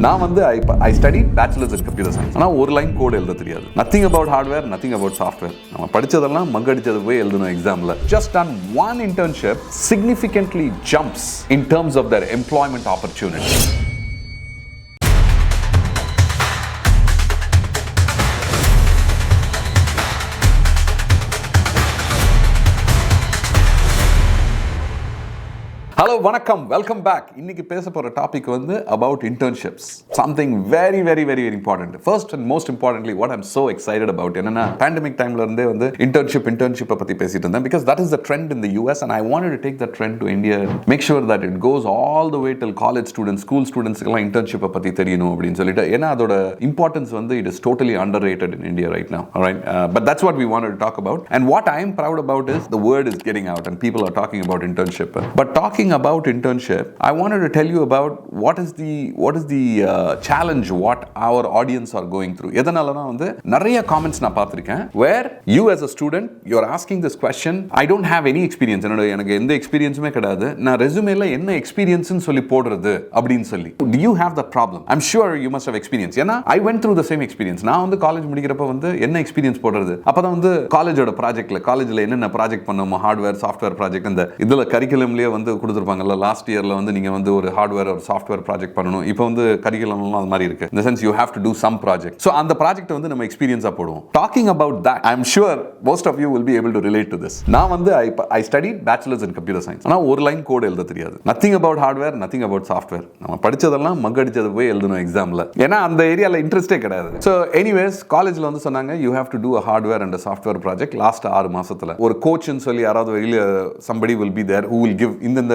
நான் வந்து I studied bachelor's in computer science. ஆனா ஒரு லைன் கோட் எழுத தெரியாது. Nothing about hardware, nothing about software. நம்ம படிச்சதெல்லாம் மங்கடிச்சது போய் எழுதணும் எக்ஸாம்ல. Just done one internship significantly jumps in terms of their employment opportunity. Hello, vanakkam, welcome back. இன்னைக்கு பேச போற டாபிக் வந்து about internships. Something very important. First and most importantly, what I'm so excited about என்னன்னா pandemic timeல இருந்தே வந்து internship பத்தி பேசிட்டு இருந்தேன் because that is the trend in the US and I wanted to take that trend to India and make sure that it goes all the way till college students, school students எல்லாம் internship பத்தி தெரியணும் அப்படினு சொல்லிட்டு ஏன்னா அதோட importance வந்து it is totally underrated in India right now. All right, but that's what we wanted to talk about and what I am proud about is the word is getting out and people are talking about internship. But talking about internship, I wanted to tell you about what is the challenge what our audience are going through. எதனாலனா வந்து நிறைய comments நான் பார்த்திருக்கேன் where you as a student you are asking this question, I don't have any experience, எனக்கு எந்த எக்ஸ்பீரியன்ஸுமே கிடையாது, நான் ரெஸ்யூமேல என்ன எக்ஸ்பீரியன்ஸ்னு சொல்லி போடுறது அப்படினு சொல்லி. Do you have that problem? I'm sure you must have experience. ஏன்னா I went through the same experience. நான் வந்து காலேஜ் முடிக்கிறப்ப வந்து என்ன எக்ஸ்பீரியன்ஸ் போடுறது, அப்பதான் வந்து காலேஜோட ப்ராஜெக்ட்ல என்னென்ன ப்ராஜெக்ட் பண்ணோமோ ஹார்ட்வேர் சாஃப்ட்வேர் ப்ராஜெக்ட் இந்த இதுல கரிக்குலம்லயே வந்து கொடுத்துருப்பாங்கல்ல. லாஸ்ட் இயர்ல வந்து நீங்க வந்து ஒரு ஹார்ட்வேர் ஒரு சாஃப்ட்வேர் ப்ராஜெக்ட் பண்ணணும். இப்போ வந்து கரிக்குலம்லாம் அது மாதிரி இருக்கு. In the sense you have to do some project. So அந்த ப்ராஜெக்ட் வந்து நம்ம எக்ஸ்பீரியன்ஸா போடுவோம். Talking about that, I'm sure most of you will be able to relate to this. நான் வந்து I studied bachelor's in computer science. ஆனா ஒரு line code எழுத தெரியாது. Nothing about hardware, nothing about software. நம்ம படிச்சதெல்லாம் மங்கடிச்சது போய் எழுதணும் எக்ஸாம்ல. ஏன்னா அந்த ஏரியால இன்ட்ரெஸ்டே கிடையாது. So anyways, காலேஜ்ல வந்து சொன்னாங்க you have to do a hardware and a software project last 6 மாசத்துல. ஒரு கோச்னு சொல்லி யாராவது வெளிய somebody will be there who will give இந்த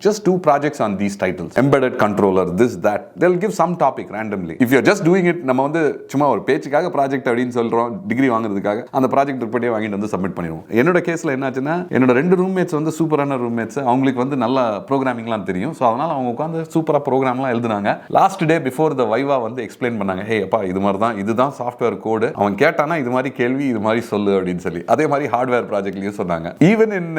just do projects on these titles, embedded controller, this that, they'll give some topic randomly. If you're just doing it நம்ம வந்து சும்மா ஒரு பேச்சுக்காக ப்ராஜெக்ட் அப்படினு சொல்றோம் டிகிரி வாங்குறதுக்காக அந்த ப்ராஜெக்ட் ரிப்போர்ட்டே வாங்கிட்டு வந்து சப்மிட் பண்ணிடுவோம். என்னோட கேஸ்ல என்னாச்சுன்னா என்னோட ரெண்டு ரூம்மேட்ஸ் வந்து சூப்பரான ரூம்மேட்ஸ், அவங்களுக்கு வந்து நல்ல ப்ரோக்ராமிங்லாம் தெரியும். ஸோ அதனால அவங்க உட்காந்து சூப்பரா ப்ரோக்ராம்லாம் எழுதுனாங்க. லாஸ்ட் டே பிஃபோர் த வைவா வந்து எக்ஸ்பிளைன் பண்ணாங்க, ஹே அப்பா இது மாதிரி தான், இதுதான் சாஃப்ட்வேர் கோடு, அவன் கேட்டானா இது மாதிரி கேள்வி இது மாதிரி சொல்லு அப்படின்னு சொல்லி. அதே மாதிரி ஹார்ட்வேர் ப்ராஜெக்ட்லயும் சொன்னாங்க. Even in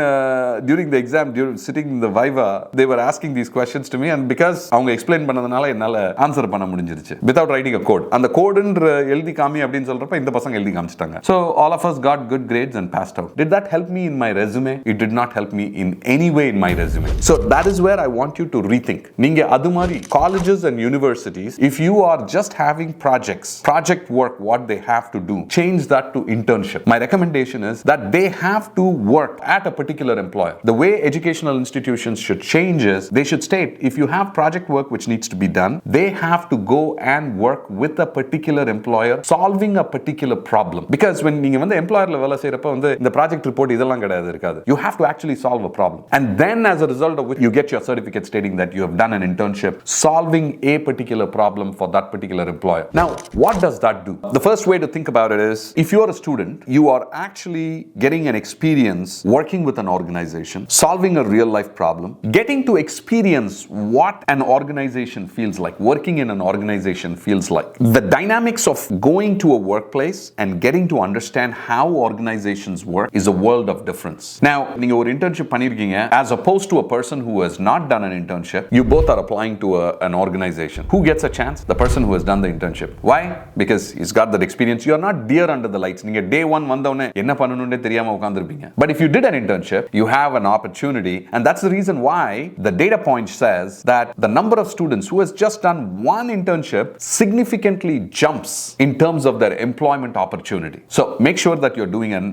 during the exam, sitting in the viva, they were asking these questions to me and because அவங்க எக்ஸ்பிளைன் பண்ணதுனால என்னால ஆன்சர் பண்ண முடிஞ்சிருச்சு without writing a code. அந்த கோடுன்ற எழுதி காமி அப்படின்னு சொல்றப்ப இந்த பசங்க எழுதி காமிச்சிட்டாங்க. So all of us got good grades and passed out. Did that help me in my resume? It did not help me in any way in my resume. So that is where I want you to rethink. நீங்க அது மாதிரி colleges and universities, if you are just having project work, what they have to do, change that to internship. My recommendation is that they have to work at a particular employer. The way educational institutions should change is they should state if you have project work which needs to be done, they have to go and work with a particular employer solving a particular problem. Because when நீங்க வந்து எம்ப்ளாயர்ல வேலை செய்யறப்ப வந்து இந்த project report இதெல்லாம் கிடையாது இருக்காது. You have to actually solve a problem and then as a result of which you get your certificate stating that you have done an internship solving a particular problem for that particular employer. Now what does that do? The first way to think about it is if you are a student, you are actually getting an experience working with an organization, solving a real life problem, getting to experience what an organization feels like, working in an organization feels like. The dynamics of going to a workplace and getting to understand how organizations work is a world of difference. Now, நீங்க ஒரு internship பண்ணிருக்கீங்க as opposed to a person who has not done an internship, you both are applying to an organization. Who gets a chance? The person who has done the internship. Why? Because he's got that experience. You are not deer under the lights. நீங்க day 1 வந்தவனே என்ன பண்ணனும்னே தெரியாம உட்கார்ந்திருப்பீங்க. But if you did an internship, you have an opportunity and that's the reason why the data point says that the number of students who has just done one internship significantly jumps in terms of their employment opportunity. So make sure that you're doing an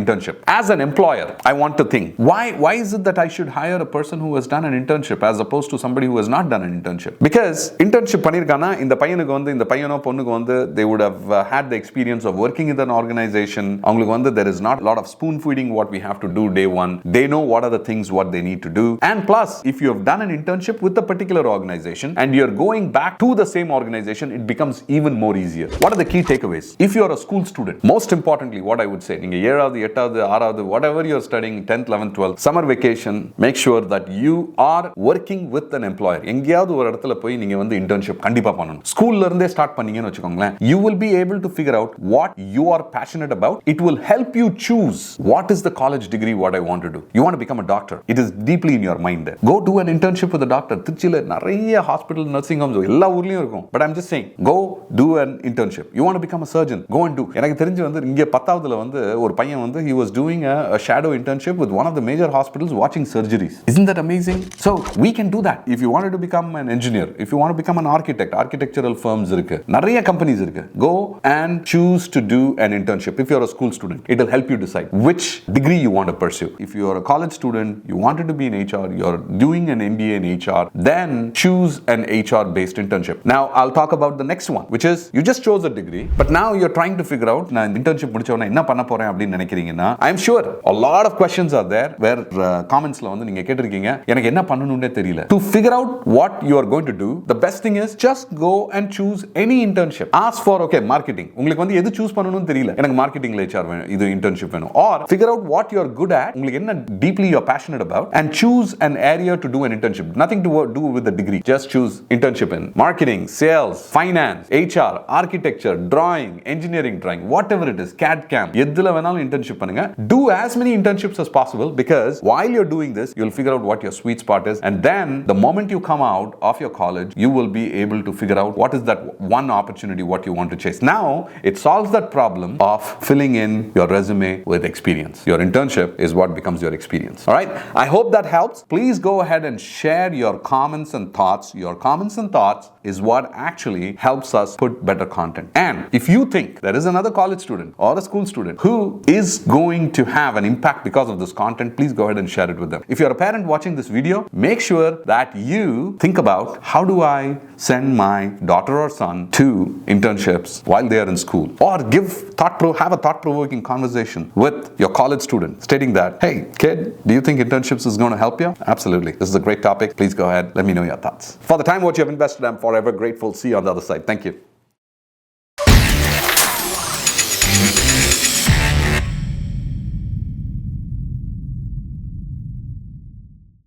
internship. As an employer, I want to think, why is it that I should hire a person who has done an internship as opposed to somebody who has not done an internship? Because internship பண்ணிருக்கானா இந்த பையனுக்கு வந்து இந்த பையனோ பொண்ணுக்கு வந்து they would have had the experience of working in an organization. அவங்களுக்கு வந்து there is not a lot of spoon feeding what we have to do day one. They know what are the things what they need to do. And plus, if you have done an internship with a particular organization and you're going back to the same organization, it becomes even more easier. What are the key takeaways? If you're a school student, most importantly, what I would say, நீங்க 7வது 8வது 6வது whatever you're studying, 10th 11th 12th summer vacation, make sure that you are working with an employer. எங்கயாவது ஒரு இடத்துல போய் நீங்க வந்து internship கண்டிப்பா பண்ணணும். ஸ்கூல்ல இருந்தே ஸ்டார்ட் பண்ணீங்கன்னு வெச்சுக்கோங்களேன், you will be able to figure out what you are passionate about. It will help you choose what is the college degree what I want to do. You want to become a doctor. It is deeply in your your mind. Go do an internship with a doctor. திருச்சியில நிறைய hospital, nursing homes எல்லா ஊர்லயும் இருக்கும். But I'm just saying, go do an internship. You want to become a surgeon, go and do. எனக்கு தெரிஞ்சு வந்து இங்க 10வதுல வந்து ஒரு பையன் வந்து he was doing a shadow internship with one of the major hospitals watching surgeries. Isn't that amazing? So we can do that. If you wanted to become an engineer, if you want to become an architect, architectural firms இருக்கு, நிறைய companies இருக்கு. Go and choose to do an internship. If you're a school student, it will help you decide which degree you want to pursue. If you're a college student, you wanted to be in HR, you're doing an MBA in HR, then choose an HR based internship. Now I'll talk about the next one, which is you just chose a degree, but now you're trying to figure out நான் internship முடிச்சவனா என்ன பண்ண போறேன் அப்படி நினைக்கிறீங்கன்னா, I'm sure a lot of questions are there where commentsல வந்து நீங்க கேட்டிருக்கீங்க எனக்கு என்ன பண்ணணும்னே தெரியல. To figure out what you are going to do, the best thing is just go and choose any internship. Ask for okay marketing. உங்களுக்கு வந்து எது choose பண்ணணும்னு தெரியல. எனக்கு marketingல HR வேணும், இது internship வேணும். Or figure out what you're good at. உங்களுக்கு என்ன deeply you're passionate about and choose an area to do an internship. Nothing to do with the degree. Just choose internship in marketing, sales, finance, HR, architecture, drawing, engineering drawing, whatever it is, CAD CAM. எதுல வேணாலும் internship பண்ணுங்க. Do as many internships as possible because while you're doing this, you'll figure out what your sweet spot is, and then the moment you come out of your college, you will be able to figure out what is that one opportunity what you want to chase. Now, it solves that problem of filling in your resume with experience. Your internship is what becomes your experience. All right? I hope that helps. Please go ahead and share your comments and thoughts. Your comments and thoughts is what actually helps us put better content. And if you think there is another college student or a school student who is going to have an impact because of this content, please go ahead and share it with them. If you're a parent watching this video, make sure that you think about how do I send my daughter or son to internships while they are in school, or have a thought-provoking conversation with your college student stating that, hey kid, do you think internships is going to help you? Absolutely. This is a great topic. Please go ahead, let me know your thoughts. For the time what you have invested, I'm forever grateful. See you on the other side. Thank you.